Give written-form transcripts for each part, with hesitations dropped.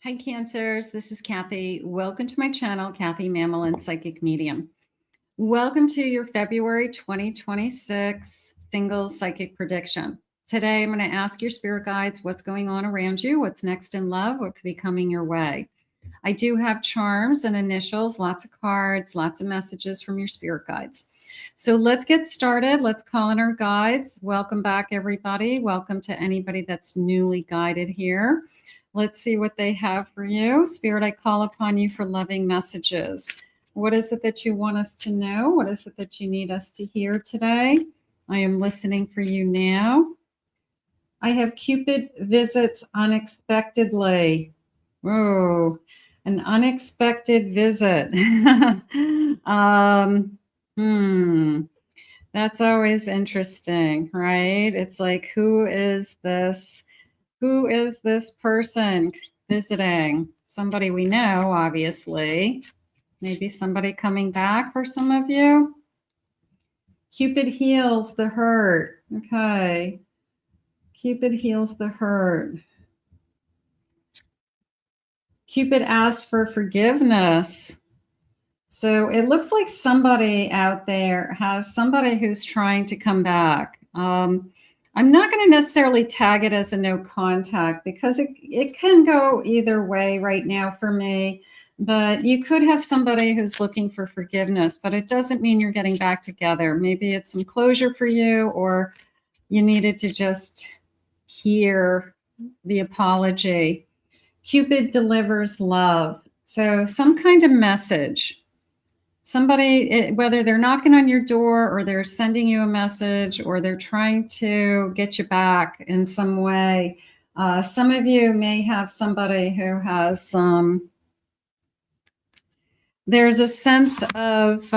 Hi, Cancers. This is Kathy. Welcome to my channel, Kathy Mamolen, Psychic Medium. Welcome to your February 2026 single psychic prediction. Today, I'm going to ask your spirit guides what's going on around you, what's next in love, what could be coming your way. I do have charms and initials, lots of cards, lots of messages from your spirit guides. So let's get started. Let's call in our guides. Welcome back, everybody. Welcome to anybody that's newly guided here. Let's see what they have for you. Spirit, I call upon you for loving messages. What is it that you want us to know? What is it that you need us to hear today? I am listening for you now. I have Cupid visits unexpectedly. Whoa, an unexpected visit. That's always interesting, right? It's like, who is this? Who is this person visiting? Somebody we know, obviously. Maybe somebody coming back for some of you. Cupid heals the hurt. Okay. Cupid heals the hurt. Cupid asks for forgiveness. So it looks like somebody out there has somebody who's trying to come back. I'm not going to necessarily tag it as a no contact because it can go either way right now for me. But you could have somebody who's looking for forgiveness, but it doesn't mean you're getting back together. Maybe it's some closure for you, or you needed to just hear the apology. Cupid delivers love. So some kind of message. Somebody, whether they're knocking on your door or they're sending you a message or they're trying to get you back in some way. Some of you may have somebody who has there's a sense of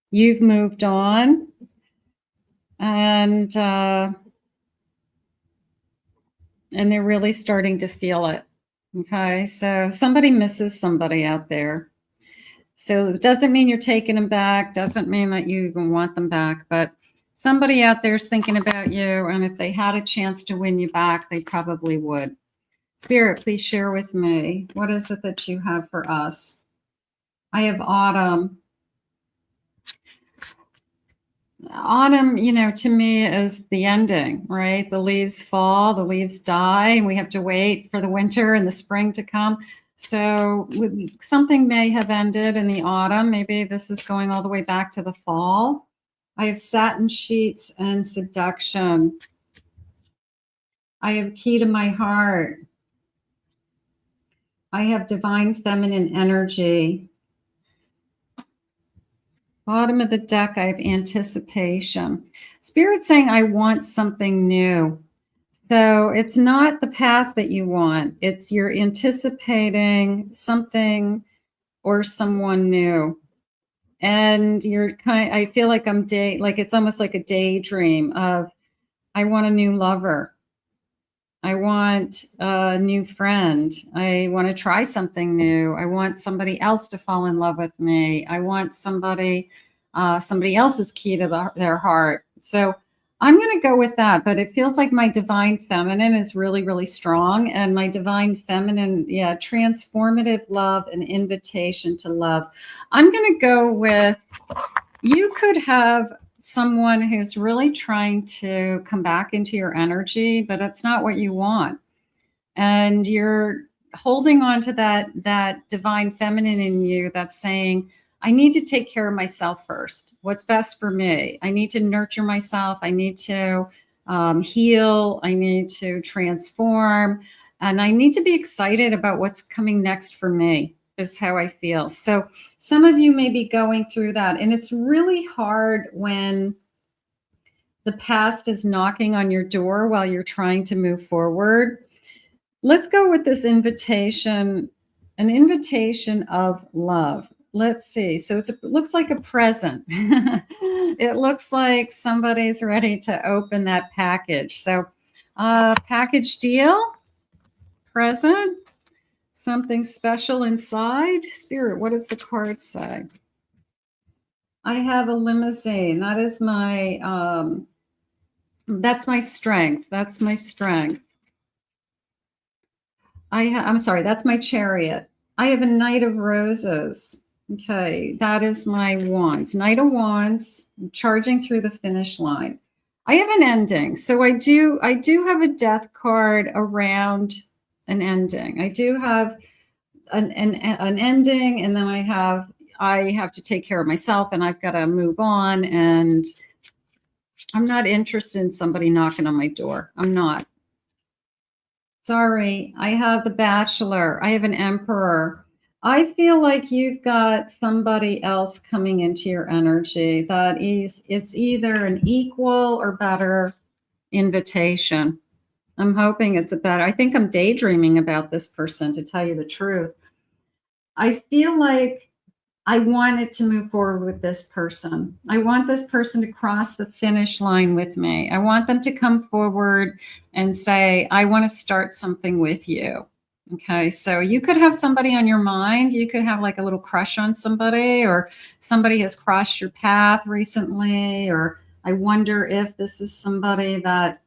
you've moved on, and they're really starting to feel it. Okay, so somebody misses somebody out there. So it doesn't mean you're taking them back, doesn't mean that you even want them back, but somebody out there is thinking about you, and if they had a chance to win you back, they probably would. Spirit, please share with me. What is it that you have for us? I have autumn. Autumn, to me is the ending, right? The leaves fall, the leaves die, and we have to wait for the winter and the spring to come. So something may have ended in the autumn. Maybe this is going all the way back to the fall. I have satin sheets and seduction. I have key to my heart. I have divine feminine energy. Bottom of the deck, I have anticipation. Spirit saying, I want something new. So it's not the past that you want. It's you're anticipating something or someone new. And I feel like it's almost like a daydream of, I want a new lover. I want a new friend. I want to try something new. I want somebody else to fall in love with me. I want somebody else's key to their heart. So I'm going to go with that, but it feels like my divine feminine is really, really strong. And my divine feminine, transformative love and invitation to love. I'm going to go with, you could have someone who's really trying to come back into your energy, but it's not what you want. And you're holding on to that divine feminine in you that's saying, I need to take care of myself first. What's best for me? I need to nurture myself. I need to heal. I need to transform. And I need to be excited about what's coming next for me, is how I feel. So some of you may be going through that. And it's really hard when the past is knocking on your door while you're trying to move forward. Let's go with this invitation, an invitation of love. Let's see. So it looks like a present. It looks like somebody's ready to open that package. So package deal, present, something special inside. Spirit, what does the card say? I have a limousine. That is that's my strength. That's my strength. I'm sorry, that's my Chariot. I have a Knight of Roses. Okay, that is my Wands. Knight of Wands, I'm charging through the finish line. I have an ending. So I do have a death card around an ending. I do have an ending, and then I have to take care of myself, and I've got to move on, and I'm not interested in somebody knocking on my door. I'm not. Sorry, I have the Bachelor. I have an Emperor. I feel like you've got somebody else coming into your energy that it's either an equal or better invitation. I'm hoping it's a better. I think I'm daydreaming about this person, to tell you the truth. I feel like I wanted to move forward with this person. I want this person to cross the finish line with me. I want them to come forward and say, I want to start something with you. Okay, so you could have somebody on your mind. You could have like a little crush on somebody, or somebody has crossed your path recently, or I wonder if this is somebody that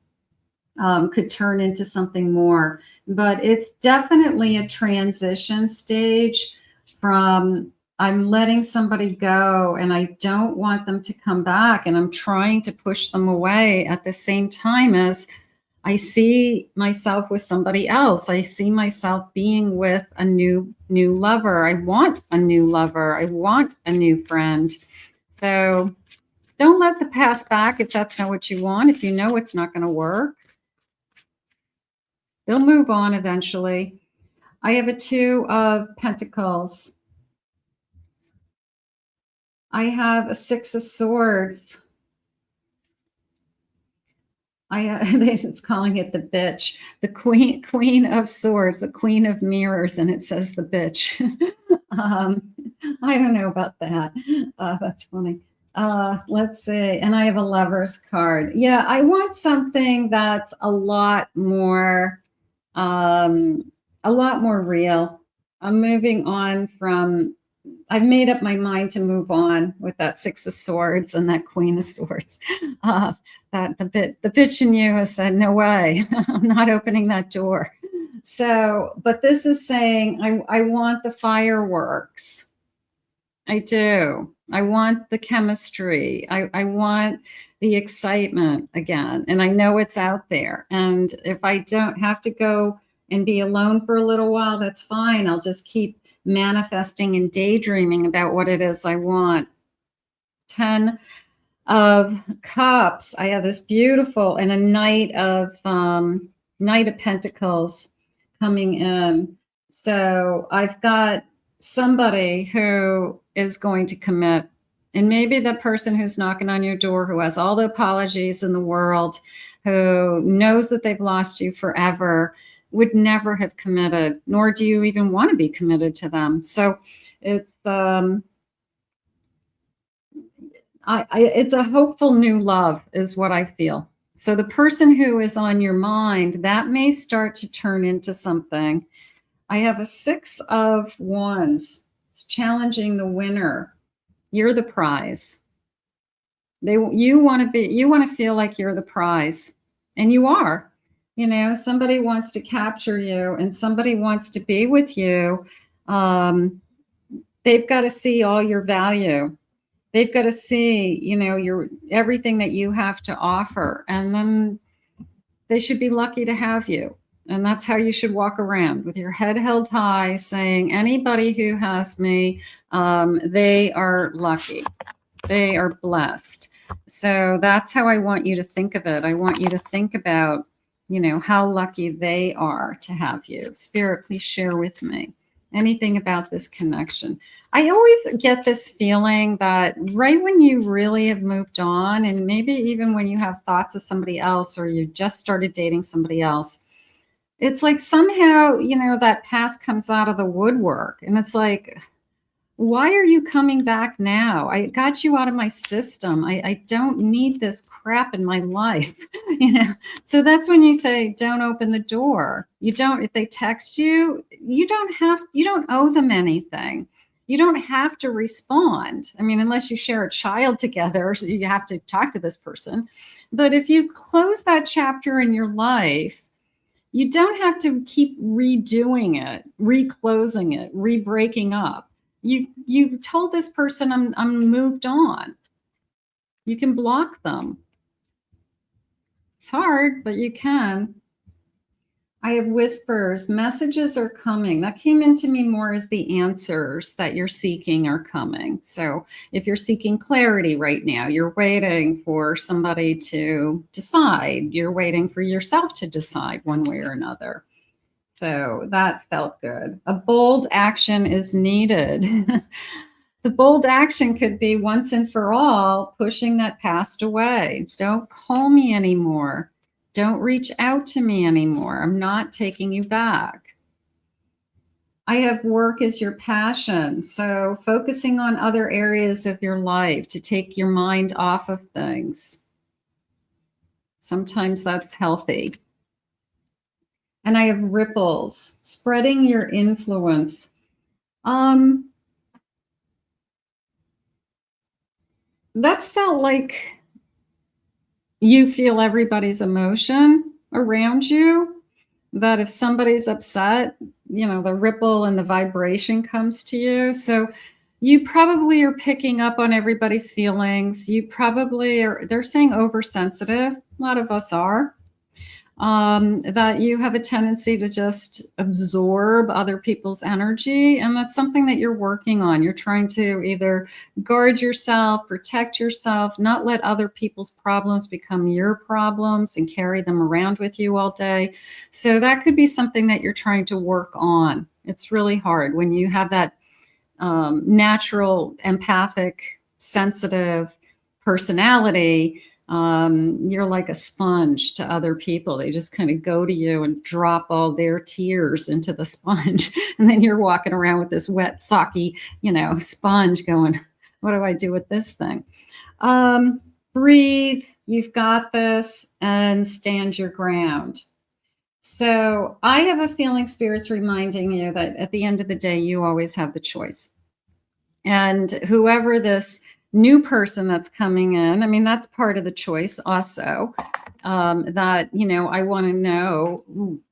could turn into something more. But it's definitely a transition stage from I'm letting somebody go and I don't want them to come back, and I'm trying to push them away at the same time as I see myself with somebody else. I see myself being with a new lover. I want a new lover. I want a new friend. So don't let the past back if that's not what you want. If you know it's not going to work, they'll move on eventually. I have a Two of Pentacles. I have a Six of Swords. It's calling it the bitch, the queen of swords, the queen of mirrors, and it says the bitch. I don't know about that. That's funny. Let's see. And I have a Lover's card. Yeah, I want something that's a lot more real. I'm moving on from. I've made up my mind to move on with that Six of Swords and that Queen of Swords. That the bitch in you has said, no way, I'm not opening that door. So, but this is saying, I want the fireworks. I do. I want the chemistry. I want the excitement again. And I know it's out there. And if I don't have to go and be alone for a little while, that's fine. I'll just keep manifesting and daydreaming about what it is I want. 10 of Cups. I have this beautiful, and a Knight of Pentacles coming in. So I've got somebody who is going to commit, and maybe the person who's knocking on your door, who has all the apologies in the world, who knows that they've lost you forever, would never have committed, nor do you even want to be committed to them. So it's it's a hopeful new love is what I feel. So the person who is on your mind, that may start to turn into something. I have a Six of Wands. It's challenging the winner. You're the prize. You want to feel like you're the prize, and you are. You know, somebody wants to capture you, and somebody wants to be with you. They've got to see all your value. They've got to see, you know, your everything that you have to offer, and then they should be lucky to have you. And that's how you should walk around, with your head held high, saying, anybody who has me, they are lucky. They are blessed. So that's how I want you to think of it. I want you to think about, you know, how lucky they are to have you. Spirit, please share with me anything about this connection. I always get this feeling that right when you really have moved on, and maybe even when you have thoughts of somebody else, or you just started dating somebody else, it's like somehow, you know, that past comes out of the woodwork. And it's like, why are you coming back now? I got you out of my system. I don't need this crap in my life. You know, so that's when you say, don't open the door. You don't, if they text you, you don't owe them anything. You don't have to respond. I mean, unless you share a child together, so you have to talk to this person. But if you close that chapter in your life, You don't have to keep redoing it, reclosing it, re-breaking up. You've told this person I'm moved on. You can block them. It's hard, but you can. I have whispers. Messages are coming. That came into me more as the answers that you're seeking are coming. So if you're seeking clarity right now, you're waiting for somebody to decide. You're waiting for yourself to decide one way or another. So that felt good. A bold action is needed. The bold action could be once and for all, pushing that past away. Don't call me anymore. Don't reach out to me anymore. I'm not taking you back. I have work as your passion. So focusing on other areas of your life to take your mind off of things. Sometimes that's healthy. And I have ripples, spreading your influence. That felt like you feel everybody's emotion around you, that if somebody's upset, you know, the ripple and the vibration comes to you. So you probably are picking up on everybody's feelings. You probably are, they're saying oversensitive. A lot of us are. That you have a tendency to just absorb other people's energy. And that's something that you're working on. You're trying to either guard yourself, protect yourself, not let other people's problems become your problems and carry them around with you all day. So that could be something that you're trying to work on. It's really hard when you have that natural, empathic, sensitive personality. You're like a sponge to other people. They just kind of go to you and drop all their tears into the sponge. And then you're walking around with this wet, socky, you know, sponge going, what do I do with this thing? Breathe, you've got this, and stand your ground. So I have a feeling Spirit's reminding you that at the end of the day, you always have the choice. And whoever this new person that's coming in, I mean, that's part of the choice also. That, you know, I want to know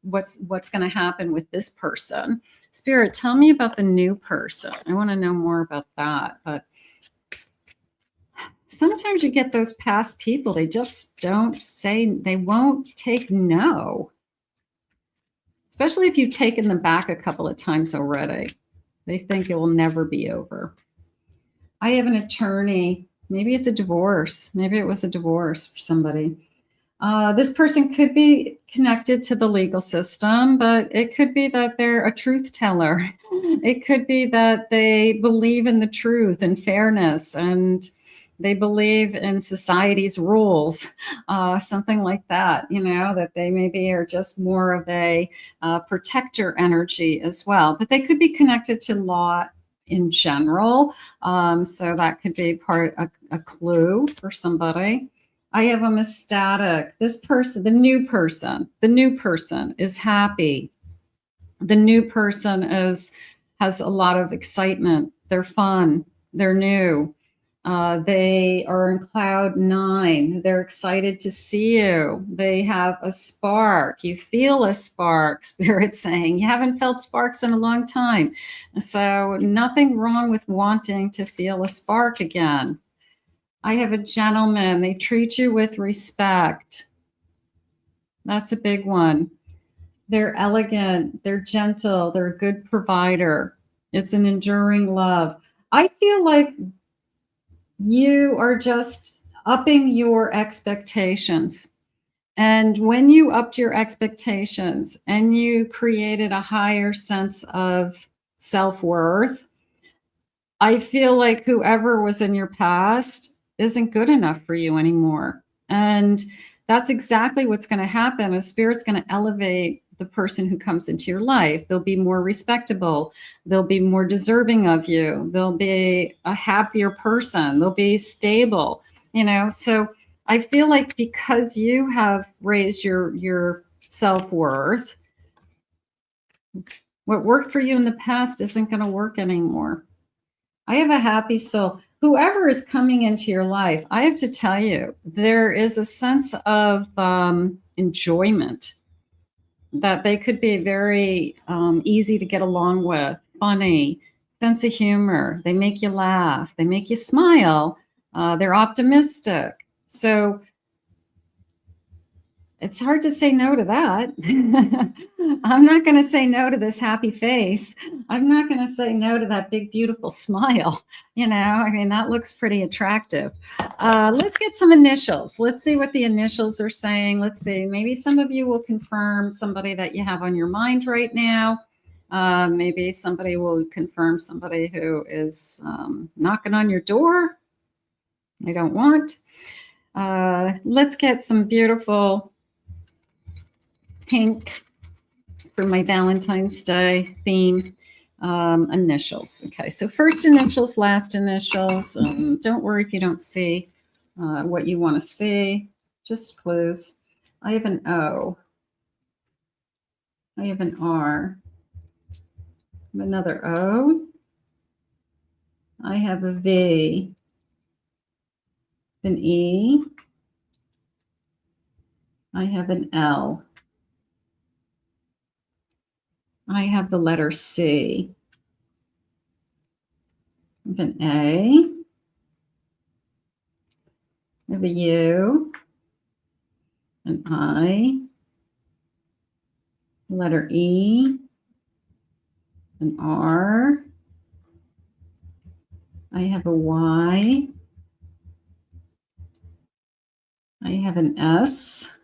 what's going to happen with this person. Spirit, tell me about the new person. I want to know more about that. But sometimes you get those past people, they just don't say, they won't take no. Especially if you've taken them back a couple of times already. They think it will never be over. I have an attorney. Maybe it's a divorce. Maybe it was a divorce for somebody. This person could be connected to the legal system, but it could be that they're a truth teller. It could be that they believe in the truth and fairness, and they believe in society's rules, something like that, you know, that they maybe are just more of a protector energy as well. But they could be connected to law in general. So that could be a clue for somebody. I have them as static. This person, the new person is happy. The new person has a lot of excitement. They're fun. They're new. They are in cloud 9. They're excited to see you. They have a spark. You feel a spark, Spirit saying. You haven't felt sparks in a long time. So nothing wrong with wanting to feel a spark again. I have a gentleman. They treat you with respect. That's a big one. They're elegant. They're gentle. They're a good provider. It's an enduring love. I feel like you are just upping your expectations. And when you upped your expectations and you created a higher sense of self-worth, I feel like whoever was in your past isn't good enough for you anymore. And that's exactly what's going to happen. A Spirit's going to elevate the person who comes into your life. They'll be more respectable. They'll be more deserving of you. They'll be a happier person. They'll be stable, you know. So I feel like because you have raised your self-worth, what worked for you in the past isn't going to work anymore. I have a happy soul. Whoever is coming into your life, I have to tell you, there is a sense of enjoyment. that they could be very easy to get along with, funny, sense of humor. They make you laugh. They make you smile. They're optimistic. So it's hard to say no to that. I'm not going to say no to this happy face. I'm not going to say no to that big, beautiful smile. You know, I mean, that looks pretty attractive. Let's get some initials. Let's see what the initials are saying. Let's see. Maybe some of you will confirm somebody that you have on your mind right now. Maybe somebody will confirm somebody who is knocking on your door. I don't want. Let's get some beautiful pink for my Valentine's Day theme. Initials. Okay, so first initials, last initials. Don't worry if you don't see what you want to see. Just clues. I have an O. I have an R. I have another O. I have a V. An E. I have an L. I have the letter C. I have an A. I have a U. An I. Letter E. An R. I have a Y. I have an S.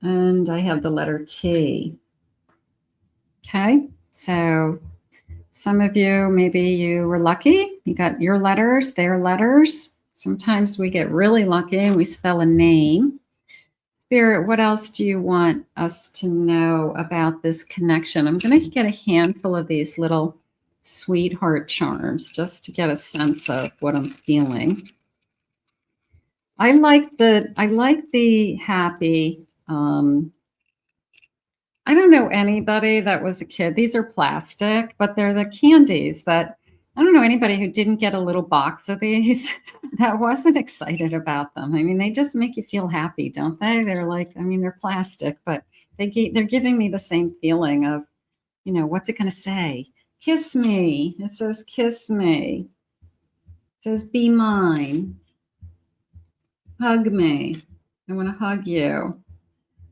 And I have the letter T. Okay, so some of you, maybe you were lucky. You got your letters, their letters. Sometimes we get really lucky and we spell a name. Spirit, what else do you want us to know about this connection? I'm going to get a handful of these little sweetheart charms just to get a sense of what I'm feeling. I like the happy. I don't know anybody that was a kid. These are plastic, but they're the candies that I don't know anybody who didn't get a little box of these that wasn't excited about them. I mean, they just make you feel happy, don't they? They're like, I mean, they're plastic, but they're giving me the same feeling of, you know, what's it going to say? Kiss me. It says, kiss me. It says, be mine. Hug me. I want to hug you.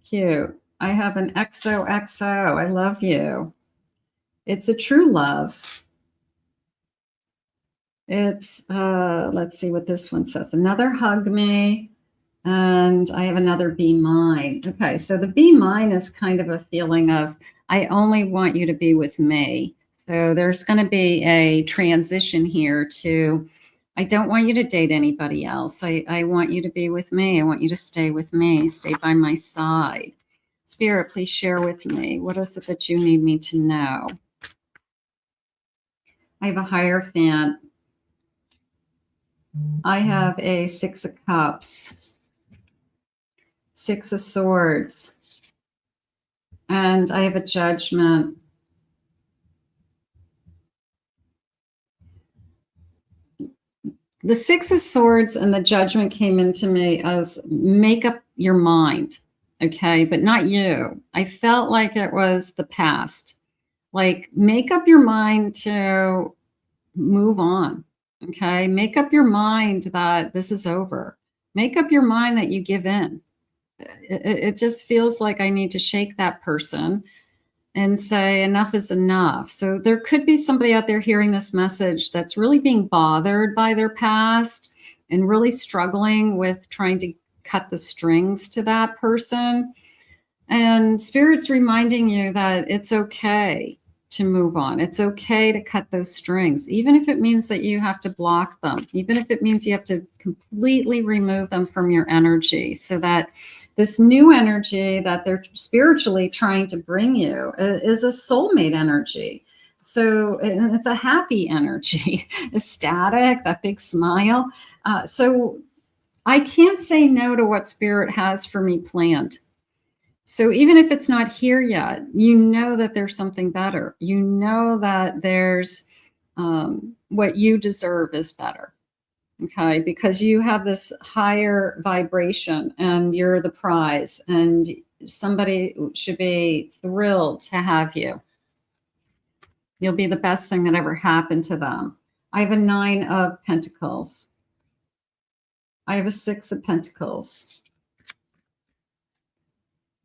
Cute. I have an XOXO. I love you. It's a true love. It's, let's see what this one says. Another hug me. And I have another be mine. Okay, so the be mine is kind of a feeling of, I only want you to be with me. So there's going to be a transition here to, I don't want you to date anybody else. I want you to be with me. I want you to stay with me, stay by my side. Spirit, please share with me. What is it that you need me to know? I have a Hierophant. I have a Six of Cups, Six of Swords, and I have a Judgment. The Six of Swords and the Judgment came into me as make up your mind, okay, but not you. I felt like it was the past. Like, make up your mind to move on, okay? Make up your mind that this is over. Make up your mind that you give in. It just feels like I need to shake that person and say enough is enough. So there could be somebody out there hearing this message that's really being bothered by their past and really struggling with trying to cut the strings to that person. And Spirit's reminding you that it's okay to move on. It's okay to cut those strings, even if it means that you have to block them, even if it means you have to completely remove them from your energy, so that this new energy that they're spiritually trying to bring you is a soulmate energy. So it's a happy energy, ecstatic, that big smile. So I can't say no to what Spirit has for me planned. So even if it's not here yet, you know that there's something better. You know that there's what you deserve is better. Okay, because you have this higher vibration and you're the prize. And somebody should be thrilled to have you. You'll be the best thing that ever happened to them. I have a 9 of Pentacles. I have a 6 of Pentacles.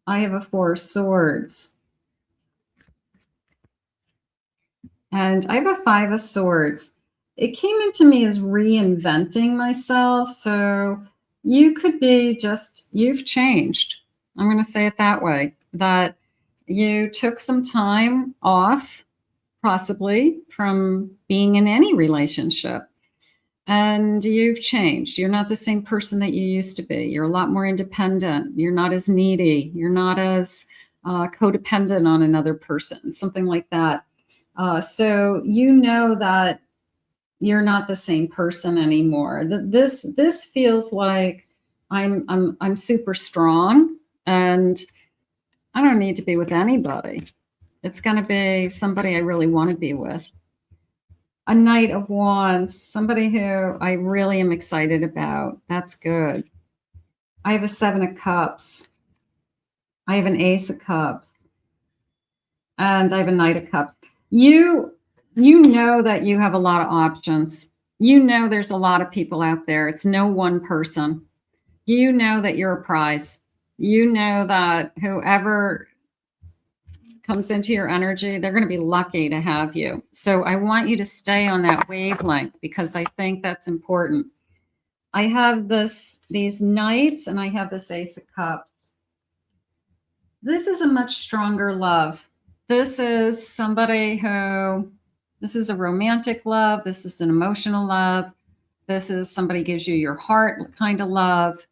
I have a 4 of Swords. And I have a 5 of Swords. It came into me as reinventing myself. So you could be just, you've changed. I'm going to say it that way, that you took some time off, possibly from being in any relationship, and you've changed. You're not the same person that you used to be. You're a lot more independent. You're not as needy. You're not as codependent on another person, something like that. So you know that you're not the same person anymore. This feels like I'm super strong, and I don't need to be with anybody. It's going to be somebody I really want to be with. A Knight of Wands, somebody who I really am excited about. That's good. I have a 7 of Cups. I have an Ace of Cups. And I have a Knight of Cups. You know that you have a lot of options. You know there's a lot of people out there. It's no one person. You know that you're a prize. You know that whoever comes into your energy, they're going to be lucky to have you. So I want you to stay on that wavelength, because I think that's important. I have these Knights, and I have this Ace of Cups. This is a much stronger love. This is somebody who, this is a romantic love. This is an emotional love. This is somebody gives you your heart kind of love.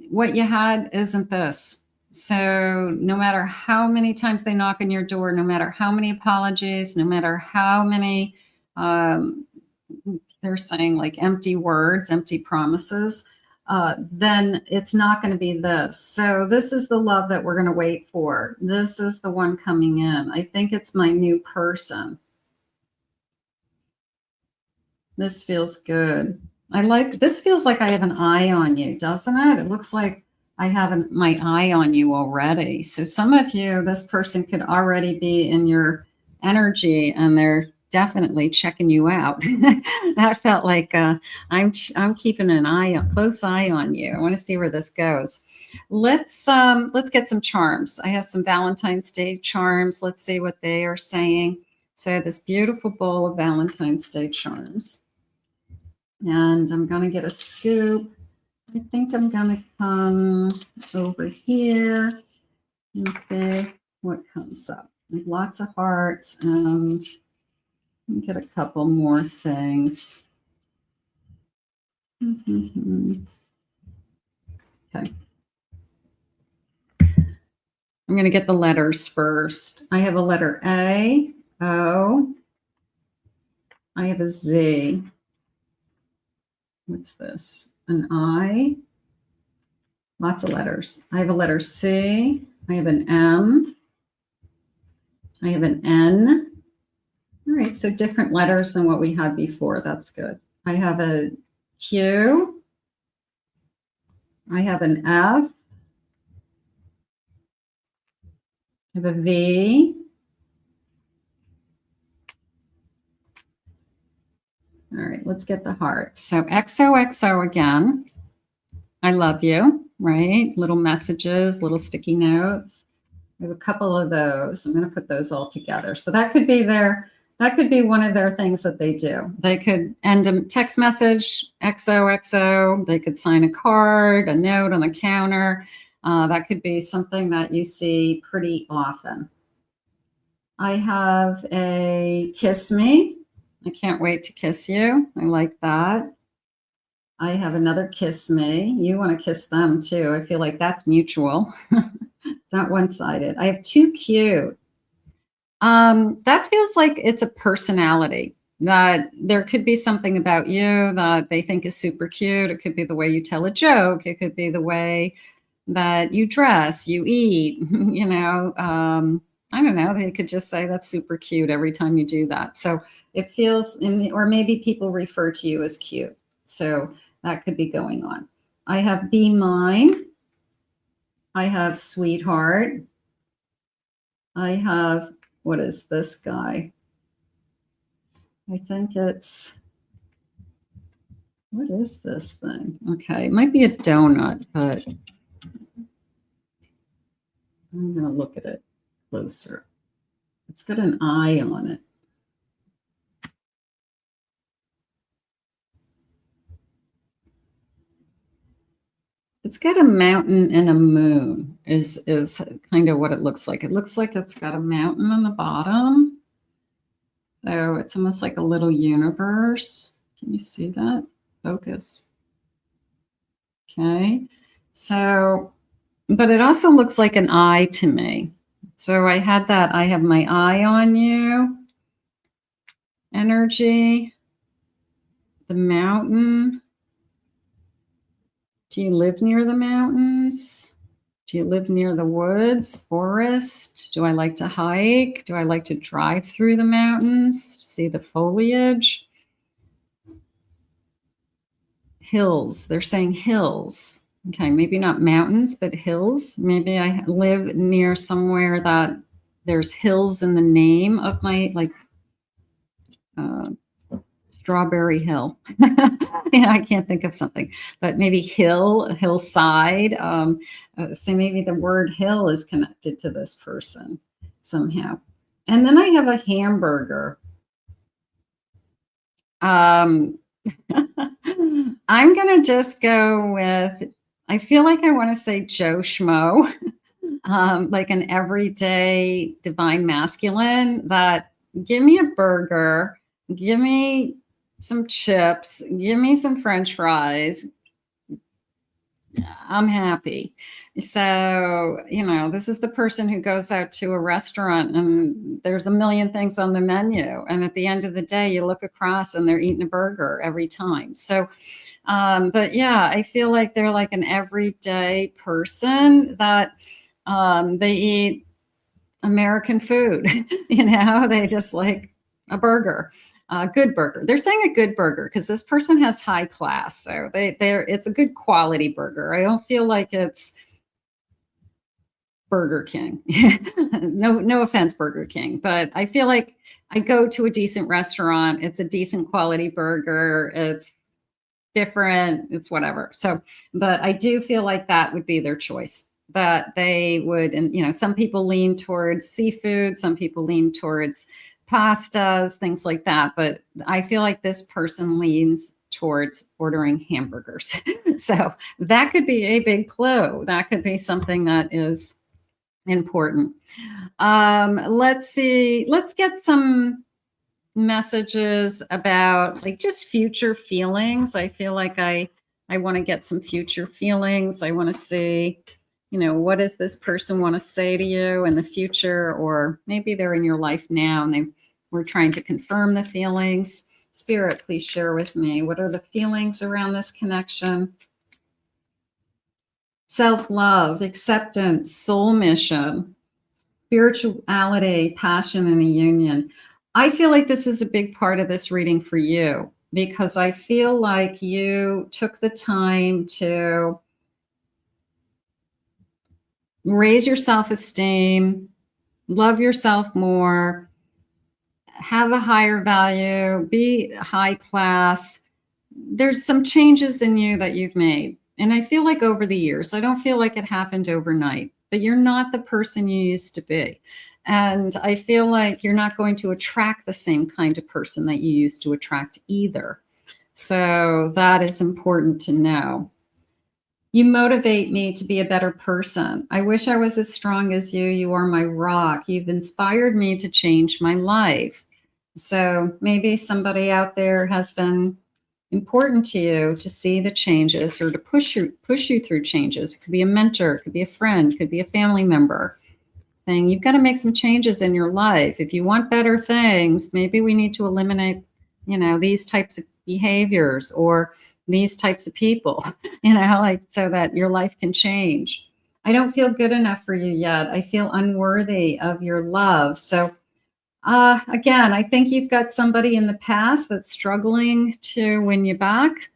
What you had isn't this. So no matter how many times they knock on your door, no matter how many apologies, no matter how many, they're saying like empty words, empty promises, then it's not going to be this. So this is the love that we're going to wait for. This is the one coming in. I think it's my new person. This feels good. This feels like I have an eye on you, doesn't it? It looks like I have my eye on you already. So some of you, this person could already be in your energy, and they're definitely checking you out. That felt like I'm keeping a close eye on you. I want to see where this goes. Let's get some charms. I have some Valentine's Day charms. Let's see what they are saying. So I have this beautiful bowl of Valentine's Day charms, and I'm going to get a scoop. I think I'm going to come over here and see what comes up. Lots of hearts, and get a couple more things. Okay. I'm going to get the letters first. I have a letter A, O. I have a Z. What's this? An I. Lots of letters. I have a letter C. I have an M. I have an N. All right, so different letters than what we had before. That's good. I have a Q. I have an F. I have a V. All right, let's get the hearts. So XOXO again. I love you, right? Little messages, little sticky notes. I have a couple of those. I'm going to put those all together. So that could be one of their things that they do. They could end a text message, XOXO. They could sign a card, a note on the counter. That could be something that you see pretty often. I have a kiss me. I can't wait to kiss you. I like that. I have another kiss me. You want to kiss them too. I feel like that's mutual. It's not one-sided. I have too cute. That feels like it's a personality, that there could be something about you that they think is super cute. It could be the way you tell a joke. It could be the way that you dress, you eat, you know, I don't know. They could just say that's super cute every time you do that. So it feels, or maybe people refer to you as cute. So that could be going on. I have Be Mine. I have sweetheart. I have, what is this guy? I think it's, what is this thing? Okay, it might be a donut, but I'm going to look at it closer. It's got an eye on it. It's got a mountain and a moon is kind of what it looks like. It looks like it's got a mountain on the bottom. So it's almost like a little universe. Can you see that? Focus. Okay. So, but it also looks like an eye to me. So I had that, I have my eye on you energy, the mountain. Do you live near the mountains? Do you live near the woods, forest? Do I like to hike? Do I like to drive through the mountains, see the foliage? Hills, they're saying hills. Okay, maybe not mountains, but hills. Maybe I live near somewhere that there's hills in the name of my, like, Strawberry Hill. Yeah, I can't think of something, but maybe hillside. So maybe the word hill is connected to this person somehow. And then I have a hamburger. I'm going to just go with, I feel like I want to say Joe Schmo, like an everyday divine masculine that give me a burger, give me some chips, give me some French fries. I'm happy. So, you know, this is the person who goes out to a restaurant and there's a million things on the menu. And at the end of the day, you look across and they're eating a burger every time. So, but yeah, I feel like they're like an everyday person that they eat American food. You know, they just like a burger. Good burger. They're saying a good burger because this person has high class. So it's a good quality burger. I don't feel like it's Burger King. No offense, Burger King, but I feel like I go to a decent restaurant. It's a decent quality burger. It's different. It's whatever. So, but I do feel like that would be their choice. That they would, and you know, some people lean towards seafood. Some people lean towards pastas, things like that. But I feel like this person leans towards ordering hamburgers. So that could be a big clue. That could be something that is important. Let's see. Let's get some messages about like just future feelings. I feel like I want to get some future feelings. I want to see, you know, what does this person want to say to you in the future, or maybe they're in your life now and we're trying to confirm the feelings. Spirit, please share with me. What are the feelings around this connection? Self-love, acceptance, soul mission, spirituality, passion, and a union. I feel like this is a big part of this reading for you because I feel like you took the time to raise your self-esteem, love yourself more, have a higher value, be high class. There's some changes in you that you've made. And I feel like over the years, I don't feel like it happened overnight, but you're not the person you used to be. And I feel like you're not going to attract the same kind of person that you used to attract either. So that is important to know. You motivate me to be a better person. I wish I was as strong as you. You are my rock. You've inspired me to change my life. So maybe somebody out there has been important to you to see the changes or to push you through changes. It could be a mentor, it could be a friend, it could be a family member saying, you've got to make some changes in your life. If you want better things, maybe we need to eliminate, you know, these types of behaviors or these types of people, you know, like so that your life can change. I don't feel good enough for you yet. I feel unworthy of your love. So again, I think you've got somebody in the past that's struggling to win you back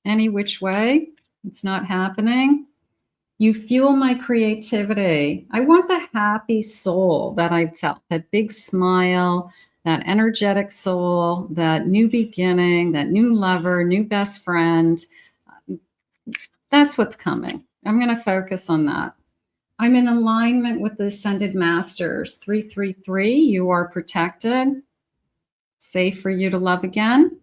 any which way. It's not happening. You fuel my creativity. I want the happy soul that I felt, that big smile, that energetic soul, that new beginning, that new lover, new best friend. That's what's coming. I'm going to focus on that. I'm in alignment with the Ascended Masters. 333, you are protected. Safe for you to love again.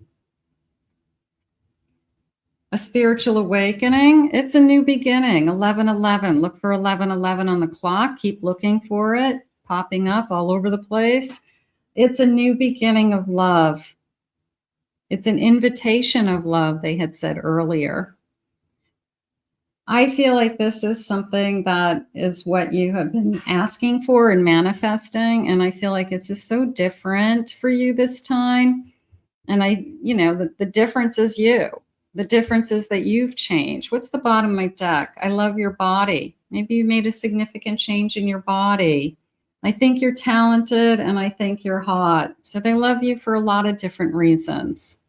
A spiritual awakening. It's a new beginning. 1111. Look for 1111 on the clock. Keep looking for it. Popping up all over the place. It's a new beginning of love. It's an invitation of love, they had said earlier. I feel like this is something that is what you have been asking for and manifesting. And I feel like it's just so different for you this time. And the difference is you. The difference is that you've changed. What's the bottom of my deck? I love your body. Maybe you made a significant change in your body. I think you're talented and I think you're hot. So they love you for a lot of different reasons.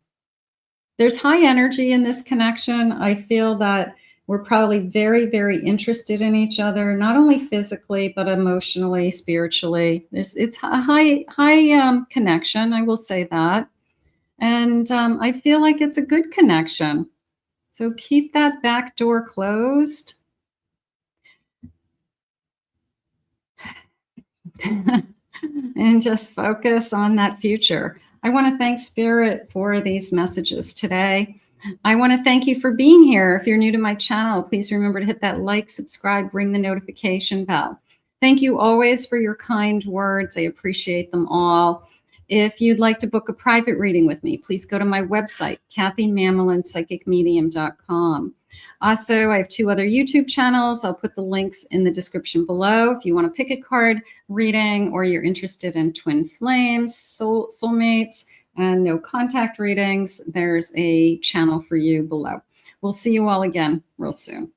There's high energy in this connection. I feel that we're probably very, very interested in each other, not only physically, but emotionally, spiritually. It's a high connection, I will say that. And I feel like it's a good connection. So keep that back door closed. And just focus on that future. I want to thank Spirit for these messages today. I want to thank you for being here. If you're new to my channel, please remember to hit that like, subscribe, ring the notification bell. Thank you always for your kind words. I appreciate them all. If you'd like to book a private reading with me, please go to my website, KathyMamolenPsychicMedium.com. Also, I have 2 other YouTube channels. I'll put the links in the description below. If you want to pick a card reading or you're interested in twin flames, soulmates, and no contact readings, there's a channel for you below. We'll see you all again real soon.